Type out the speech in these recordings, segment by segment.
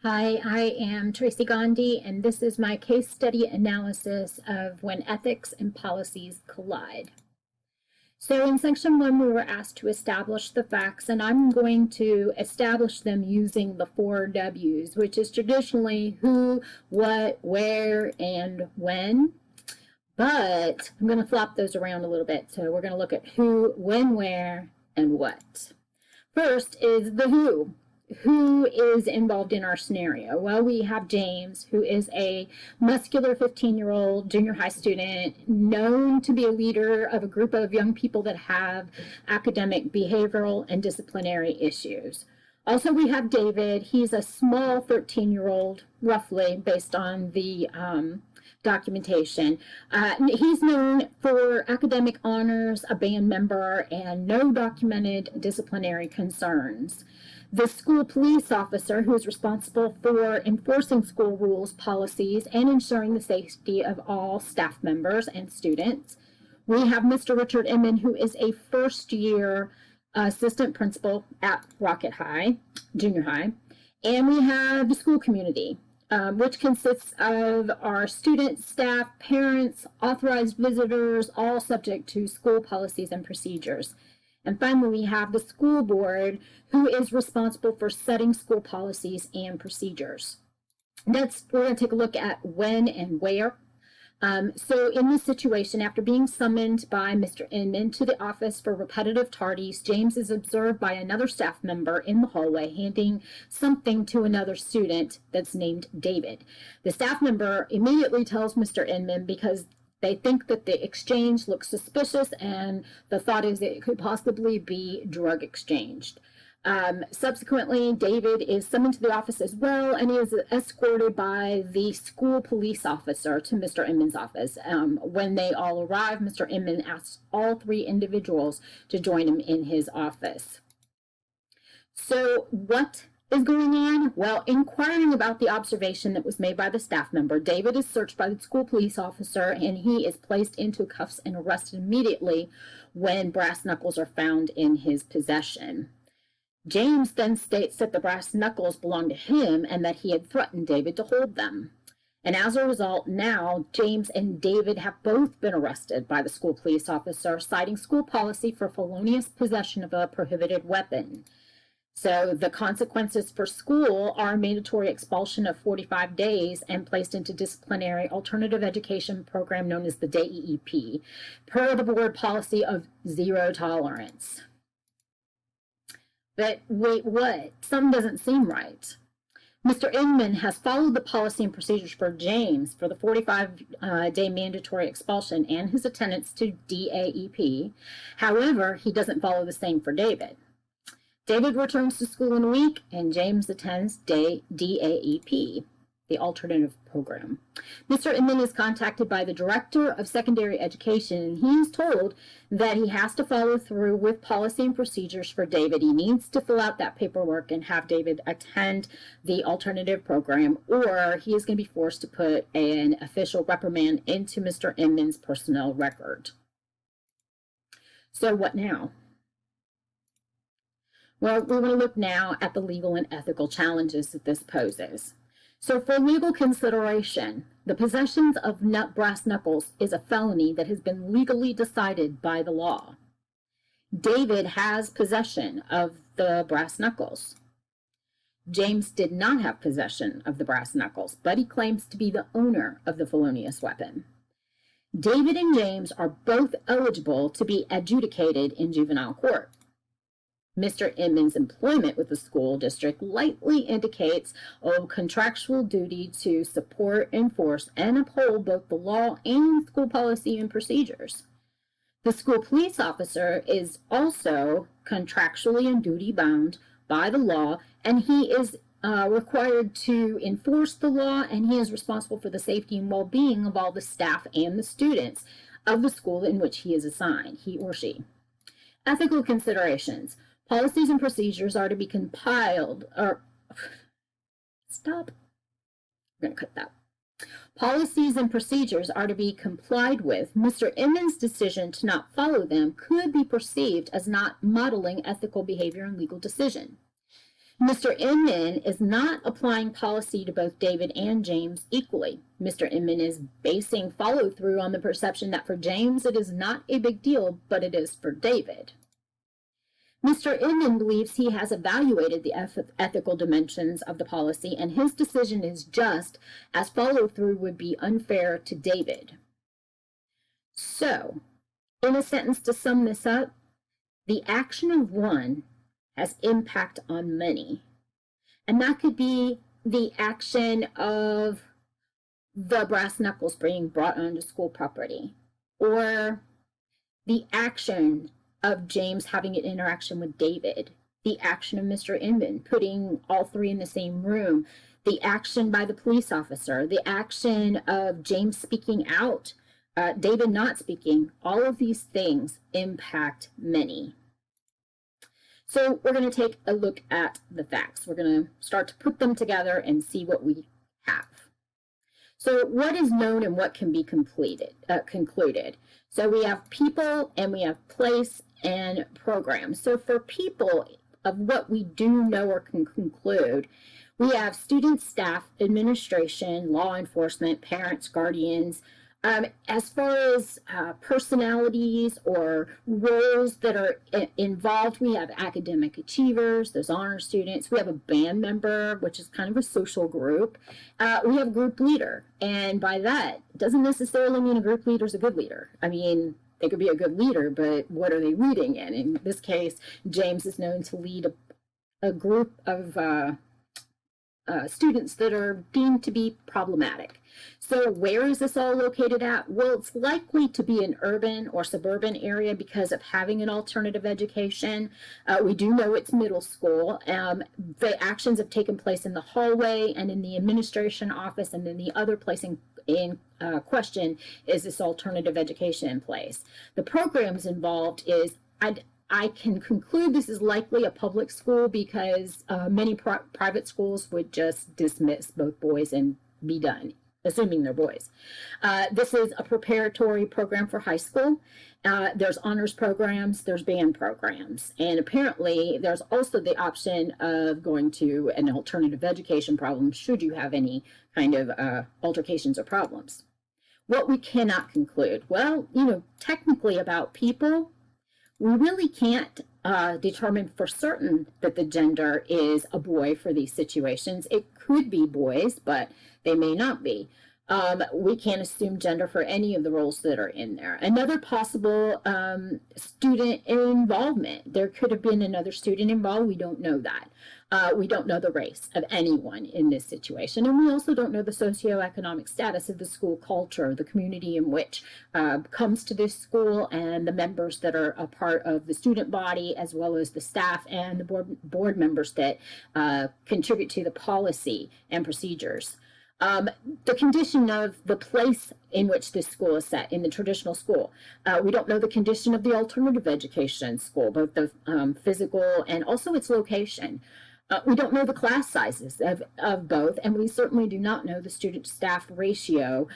Hi, I am Tracy Gandhi, and this is my case study analysis of when ethics and policies collide. So in section 1, we were asked to establish the facts, and I'm going to establish them using the 4 W's, which is traditionally who, what, where, and when. But I'm going to flop those around a little bit. So we're going to look at who, when, where, and what. First is the who. Who is involved in our scenario? Well, we have James, who is a muscular 15-year-old junior high student known to be a leader of a group of young people that have academic, behavioral, and disciplinary issues. Also, we have David. He's a small 13-year-old, roughly, based on the documentation. He's known for academic honors, a band member, and no documented disciplinary concerns. The school police officer, who is responsible for enforcing school rules, policies, and ensuring the safety of all staff members and students. We have Mr. Richard Inman, who is a first-year assistant principal at Rocket High, junior high. And we have the school community, which consists of our students, staff, parents, authorized visitors, all subject to school policies and procedures. And finally, we have the school board, who is responsible for setting school policies and procedures. Next, we're going to take a look at when and where. So in this situation, after being summoned by Mr. Inman to the office for repetitive tardies, James is observed by another staff member in the hallway handing something to another student that's named David. The staff member immediately tells Mr. Inman because they think that the exchange looks suspicious, and the thought is that it could possibly be drug exchanged. Subsequently, David is summoned to the office as well, and he is escorted by the school police officer to Mr. Inman's office. When they all arrive, Mr. Inman asks all 3 individuals to join him in his office. So what is going on? Well, inquiring about the observation that was made by the staff member, David is searched by the school police officer, and he is placed into cuffs and arrested immediately when brass knuckles are found in his possession. James then states that the brass knuckles belong to him and that he had threatened David to hold them. And as a result, now James and David have both been arrested by the school police officer, citing school policy for felonious possession of a prohibited weapon. So the consequences for school are mandatory expulsion of 45 days and placed into disciplinary alternative education program known as the DEEP, per the board policy of zero tolerance. But wait, what? Something doesn't seem right. Mr. Inman has followed the policy and procedures for James for the 45-day mandatory expulsion and his attendance to DAEP. However, he doesn't follow the same for David. David returns to school in a week, and James attends DAEP, the alternative program. Mr. Inman is contacted by the director of secondary education, and he is told that he has to follow through with policy and procedures for David. He needs to fill out that paperwork and have David attend the alternative program, or he is going to be forced to put an official reprimand into Mr. Inman's personnel record. So what now? Well, we're going to look now at the legal and ethical challenges that this poses. So for legal consideration, the possession of brass knuckles is a felony that has been legally decided by the law. David has possession of the brass knuckles. James did not have possession of the brass knuckles, but he claims to be the owner of the felonious weapon. David and James are both eligible to be adjudicated in juvenile court. Mr. Inman's employment with the school district likely indicates a contractual duty to support, enforce, and uphold both the law and school policy and procedures. The school police officer is also contractually and duty bound by the law, and he is required to enforce the law, and he is responsible for the safety and well-being of all the staff and the students of the school in which he is assigned, he or she. Ethical considerations. Policies and procedures are to be compiled, stop. I'm going to cut that. Policies and procedures are to be complied with. Mr. Inman's decision to not follow them could be perceived as not modeling ethical behavior and legal decision. Mr. Inman is not applying policy to both David and James equally. Mr. Inman is basing follow through on the perception that for James it is not a big deal, but it is for David. Mr. Inman believes he has evaluated the ethical dimensions of the policy, and his decision is just, as follow through would be unfair to David. So, in a sentence to sum this up, the action of one has impact on many. And that could be the action of the brass knuckles being brought onto school property, or the action of James having an interaction with David, the action of Mr. Inman putting all three in the same room, the action by the police officer, the action of James speaking out, David not speaking. All of these things impact many. So we're going to take a look at the facts. We're going to start to put them together and see what we have. So what is known and what can be concluded? So we have people and we have place and program. So for people, of what we do know or can conclude, we have students, staff, administration, law enforcement, parents, guardians. As far as personalities or roles that are involved, we have academic achievers, there's honor students, we have a band member, which is kind of a social group. We have a group leader, and by that, it doesn't necessarily mean a group leader is a good leader. I mean, they could be a good leader, but what are they leading in? In this case, James is known to lead a group of students that are deemed to be problematic. So where is this all located at? Well, it's likely to be an urban or suburban area because of having an alternative education. We do know it's middle school. The actions have taken place in the hallway and in the administration office, and then the other place in question is this alternative education in place. The programs involved is, I can conclude this is likely a public school because many private schools would just dismiss both boys and be done, assuming they're boys. This is a preparatory program for high school. There's honors programs, there's band programs, and apparently there's also the option of going to an alternative education program should you have any kind of altercations or problems. What we cannot conclude, well, technically about people, we really can't determine for certain that the gender is a boy for these situations. It could be boys, but they may not be. We can't assume gender for any of the roles that are in there. Another possible student involvement. There could have been another student involved. We don't know that. We don't know the race of anyone in this situation. And we also don't know the socioeconomic status of the school culture, the community in which comes to this school, and the members that are a part of the student body, as well as the staff and the board members that contribute to the policy and procedures. The condition of the place in which this school is set, in the traditional school. We don't know the condition of the alternative education school, both the physical and also its location. We don't know the class sizes of both, and we certainly do not know the student-staff ratio.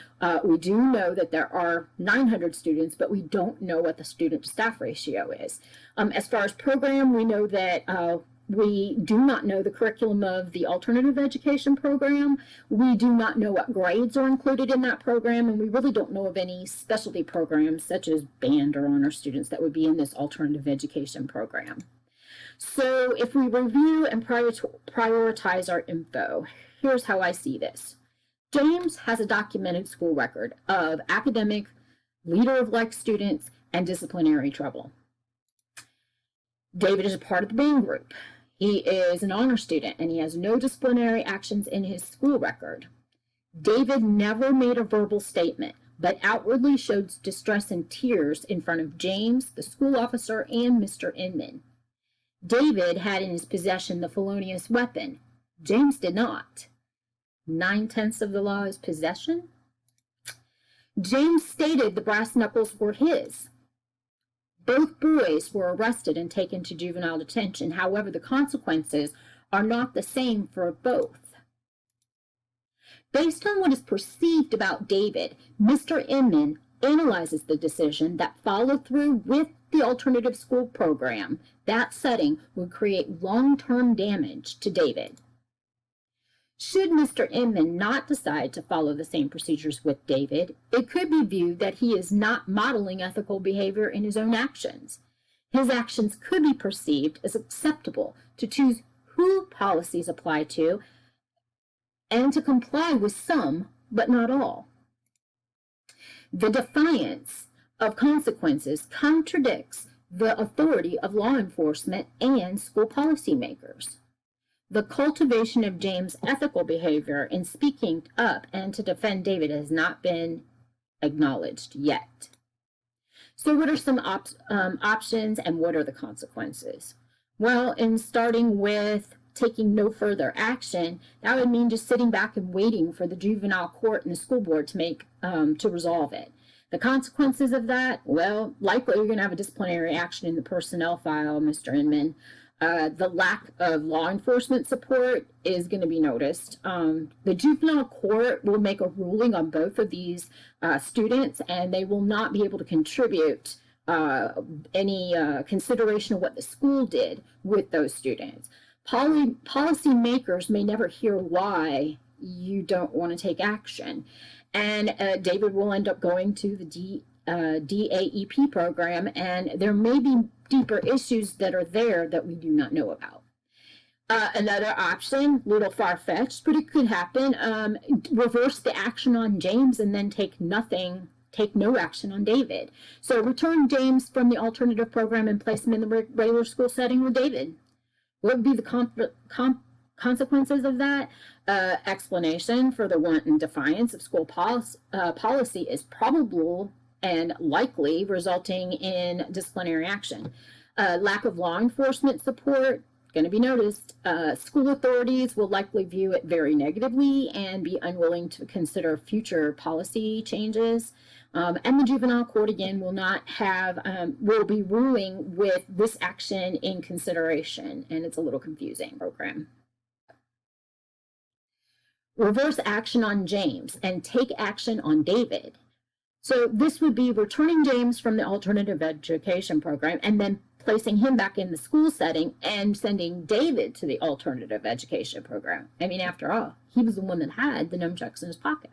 We do know that there are 900 students, but we don't know what the student-to-staff ratio is. As far as program, we know that we do not know the curriculum of the alternative education program. We do not know what grades are included in that program, and we really don't know of any specialty programs such as band or honor students that would be in this alternative education program. So if we review and prioritize our info, here's how I see this. James has a documented school record of academic, leader-of-like students, and disciplinary trouble. David is a part of the band group. He is an honor student, and he has no disciplinary actions in his school record. David never made a verbal statement, but outwardly showed distress and tears in front of James, the school officer, and Mr. Inman. David had in his possession the felonious weapon. James did not. 9/10 of the law is possession. James stated the brass knuckles were his. Both boys were arrested and taken to juvenile detention. However, the consequences are not the same for both. Based on what is perceived about David, Mr. Inman analyzes the decision that followed through with the alternative school program, that setting would create long-term damage to David. Should Mr. Inman not decide to follow the same procedures with David, it could be viewed that he is not modeling ethical behavior in his own actions. His actions could be perceived as acceptable to choose who policies apply to and to comply with some, but not all. The defiance of consequences contradicts the authority of law enforcement and school policymakers. The cultivation of James' ethical behavior in speaking up and to defend David has not been acknowledged yet. So what are some options and what are the consequences? Well, in starting with taking no further action, that would mean just sitting back and waiting for the juvenile court and the school board to resolve it. The consequences of that, well, likely you're going to have a disciplinary action in the personnel file, Mr. Inman. The lack of law enforcement support is going to be noticed. The juvenile court will make a ruling on both of these students, and they will not be able to contribute any consideration of what the school did with those students. Policymakers may never hear why you don't want to take action. And David will end up going to the DAEP program, and there may be deeper issues that are there that we do not know about. Another option, a little far-fetched, but it could happen, reverse the action on James and then take no action on David. So return James from the alternative program and place him in the regular school setting with David. What would be the consequences of that? Explanation for the wanton defiance of school policy is probable and likely resulting in disciplinary action. Lack of law enforcement support, going to be noticed. School authorities will likely view it very negatively and be unwilling to consider future policy changes. And the juvenile court, again, will be ruling with this action in consideration, and it's a little confusing program. Reverse action on James and take action on David. So this would be returning James from the alternative education program and then placing him back in the school setting and sending David to the alternative education program. I mean, after all, he was the one that had the nunchucks in his pocket.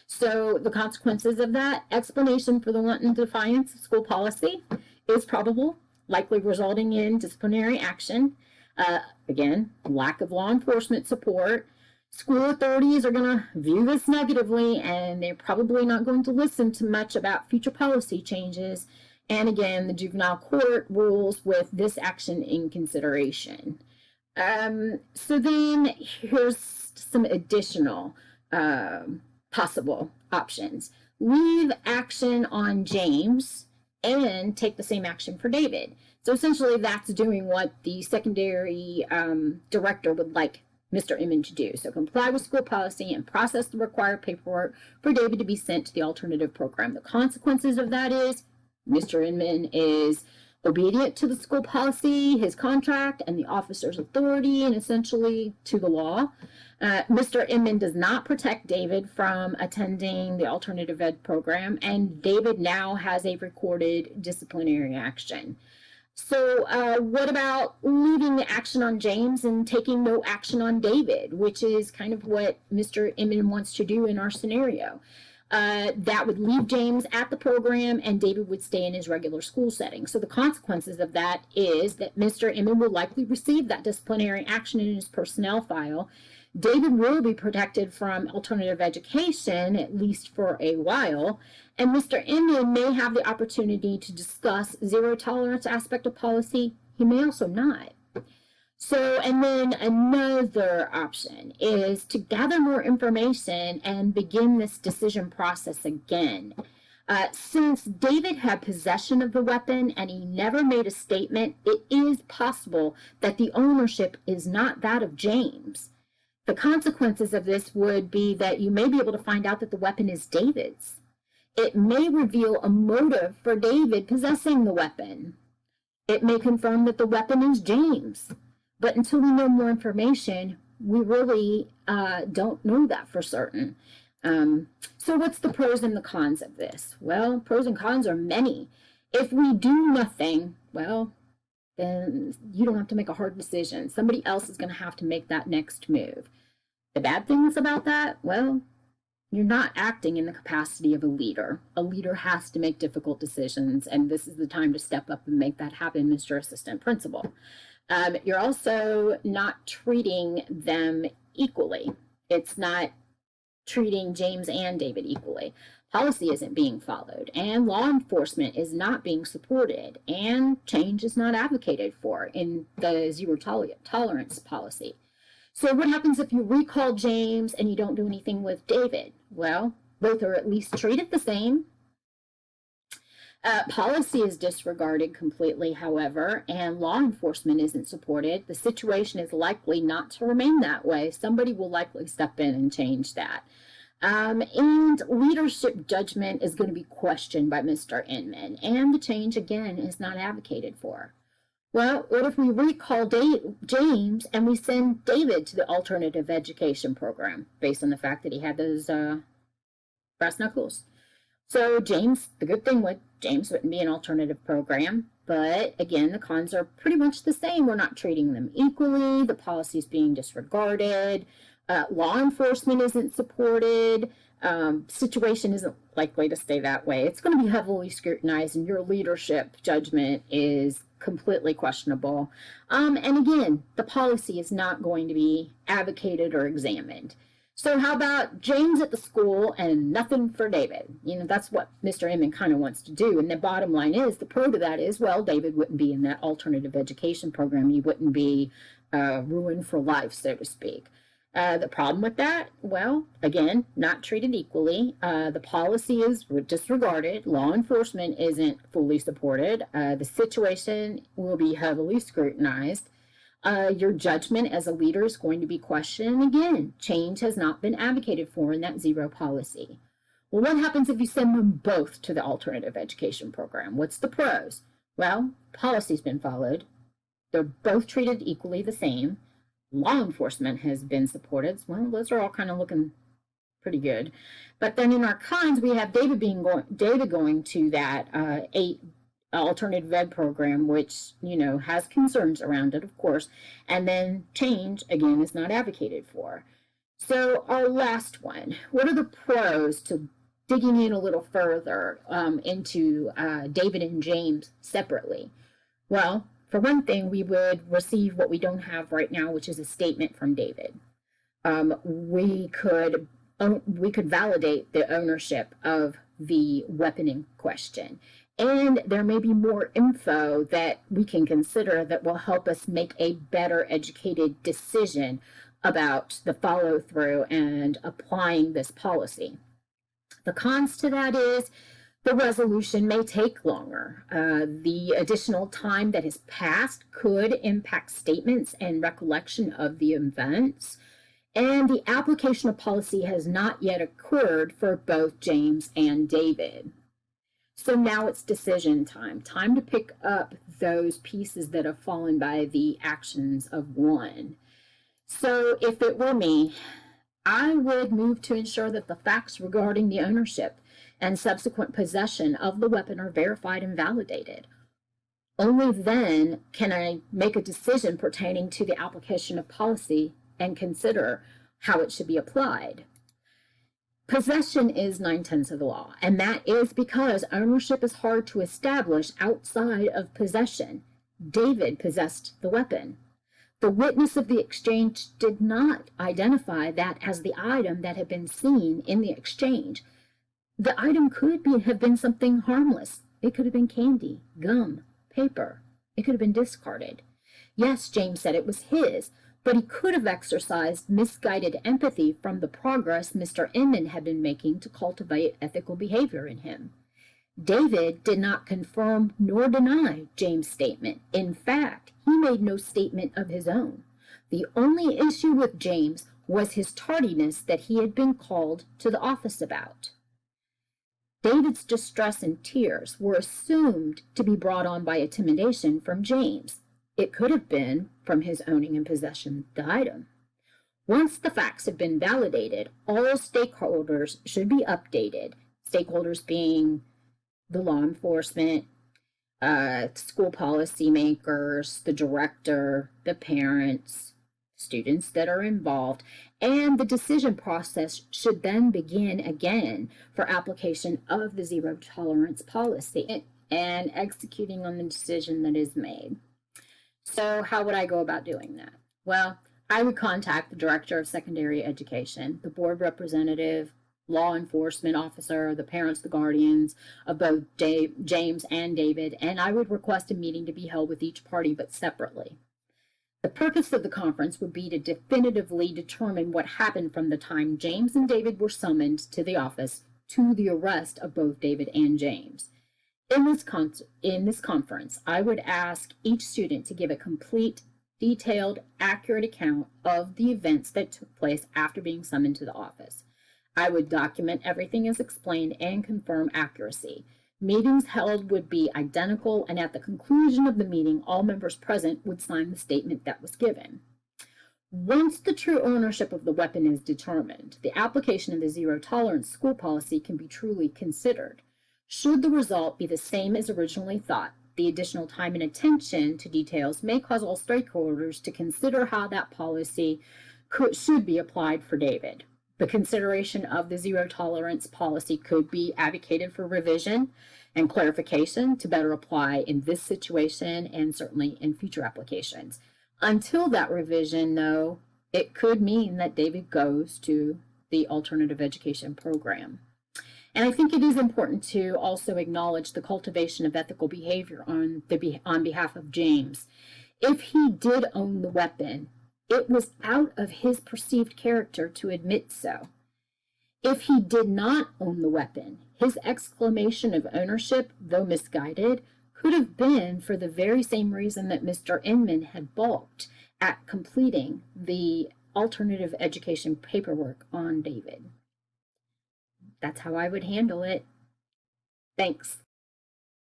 So the consequences of that, explanation for the wanton defiance of school policy is probable, likely resulting in disciplinary action. Again, lack of law enforcement support. School authorities are going to view this negatively, and they're probably not going to listen to much about future policy changes. And again, the juvenile court rules with this action in consideration. So then here's some additional possible options. Leave action on James and take the same action for David. So essentially that's doing what the secondary director would like Mr. Inman to do. So comply with school policy and process the required paperwork for David to be sent to the alternative program. The consequences of that is Mr. Inman is obedient to the school policy, his contract, and the officer's authority, and essentially to the law. Mr. Inman does not protect David from attending the alternative ed program, and David now has a recorded disciplinary action. So what about leaving the action on James and taking no action on David, which is kind of what Mr. Inman wants to do in our scenario? That would leave James at the program and David would stay in his regular school setting. So the consequences of that is that Mr. Inman will likely receive that disciplinary action in his personnel file. David will be protected from alternative education, at least for a while, and Mr. Inman may have the opportunity to discuss zero tolerance aspect of policy. He may also not. So, and then another option is to gather more information and begin this decision process again. Since David had possession of the weapon and he never made a statement, it is possible that the ownership is not that of James. The consequences of this would be that you may be able to find out that the weapon is David's. It may reveal a motive for David possessing the weapon. It may confirm that the weapon is James. But until we know more information, we really don't know that for certain. So what's the pros and the cons of this? Well, pros and cons are many. If we do nothing, well, then you don't have to make a hard decision. Somebody else is going to have to make that next move. The bad things about that, well, you're not acting in the capacity of a leader. A leader has to make difficult decisions, and this is the time to step up and make that happen, Mr. Assistant Principal. You're also not treating them equally. It's not treating James and David equally. Policy isn't being followed, and law enforcement is not being supported, and change is not advocated for in the zero tolerance policy. So what happens if you recall James and you don't do anything with David? Well, both are at least treated the same. Policy is disregarded completely, however, and law enforcement isn't supported. The situation is likely not to remain that way. Somebody will likely step in and change that. And leadership judgment is going to be questioned by Mr. Inman, and the change, again, is not advocated for. Well, what if we recall James and we send David to the alternative education program based on the fact that he had those brass knuckles? So James, the good thing with James wouldn't be an alternative program, but again, the cons are pretty much the same. We're not treating them equally. The policy is being disregarded. Law enforcement isn't supported. Situation isn't likely to stay that way. It's going to be heavily scrutinized, and your leadership judgment is completely questionable. And again, the policy is not going to be advocated or examined. So how about James at the school and nothing for David? You know, that's what Mr. Inman kind of wants to do. And the bottom line is, the pro to that is, well, David wouldn't be in that alternative education program. He wouldn't be ruined for life, so to speak. The problem with that, well, again, not treated equally. The policy is disregarded. Law enforcement isn't fully supported. The situation will be heavily scrutinized. Your judgment as a leader is going to be questioned. And again, change has not been advocated for in that zero policy. Well, what happens if you send them both to the alternative education program? What's the pros? Well, policy's been followed. They're both treated equally the same. Law enforcement has been supported. Well, those are all kind of looking pretty good. But then in our cons, we have David going to that 8 alternative ed program, which, you know, has concerns around it, of course. And then change, again, is not advocated for. So our last one, what are the pros to digging in a little further into David and James separately? Well, for one thing, we would receive what we don't have right now, which is a statement from David. We could validate the ownership of the weapon in question. And there may be more info that we can consider that will help us make a better educated decision about the follow through and applying this policy. The cons to that is the resolution may take longer. The additional time that has passed could impact statements and recollection of the events. And the application of policy has not yet occurred for both James and David. So now it's decision time. Time to pick up those pieces that have fallen by the actions of one. So if it were me, I would move to ensure that the facts regarding the ownership and subsequent possession of the weapon are verified and validated. Only then can I make a decision pertaining to the application of policy and consider how it should be applied. Possession is 9/10 of the law, and that is because ownership is hard to establish outside of possession. David possessed the weapon. The witness of the exchange did not identify that as the item that had been seen in the exchange. The item could have been something harmless. It could have been candy, gum, paper. It could have been discarded. Yes, James said it was his, but he could have exercised misguided empathy from the progress Mr. Inman had been making to cultivate ethical behavior in him. David did not confirm nor deny James' statement. In fact, he made no statement of his own. The only issue with James was his tardiness that he had been called to the office about. David's distress and tears were assumed to be brought on by intimidation from James. It could have been from his owning and possession the item. Once the facts have been validated, all stakeholders should be updated, stakeholders being the law enforcement, school policy makers, the director, the parents, students that are involved, and the decision process should then begin again for application of the zero tolerance policy and executing on the decision that is made. So how would I go about doing that? Well, I would contact the director of secondary education, the board representative, law enforcement officer, the parents, the guardians of both James and David, and I would request a meeting to be held with each party but separately. The purpose of the conference would be to definitively determine what happened from the time James and David were summoned to the office to the arrest of both David and James. In this conference, I would ask each student to give a complete, detailed, accurate account of the events that took place after being summoned to the office. I would document everything as explained and confirm accuracy. Meetings held would be identical, and at the conclusion of the meeting, all members present would sign the statement that was given. Once the true ownership of the weapon is determined, the application of the zero tolerance school policy can be truly considered. Should the result be the same as originally thought, the additional time and attention to details may cause all stakeholders to consider how that policy should be applied for David. The consideration of the zero tolerance policy could be advocated for revision and clarification to better apply in this situation and certainly in future applications. Until that revision, though, it could mean that David goes to the alternative education program. And I think it is important to also acknowledge the cultivation of ethical behavior on behalf of James. If he did own the weapon, it was out of his perceived character to admit so. If he did not own the weapon, his exclamation of ownership, though misguided, could have been for the very same reason that Mr. Inman had balked at completing the alternative education paperwork on David. That's how I would handle it. Thanks.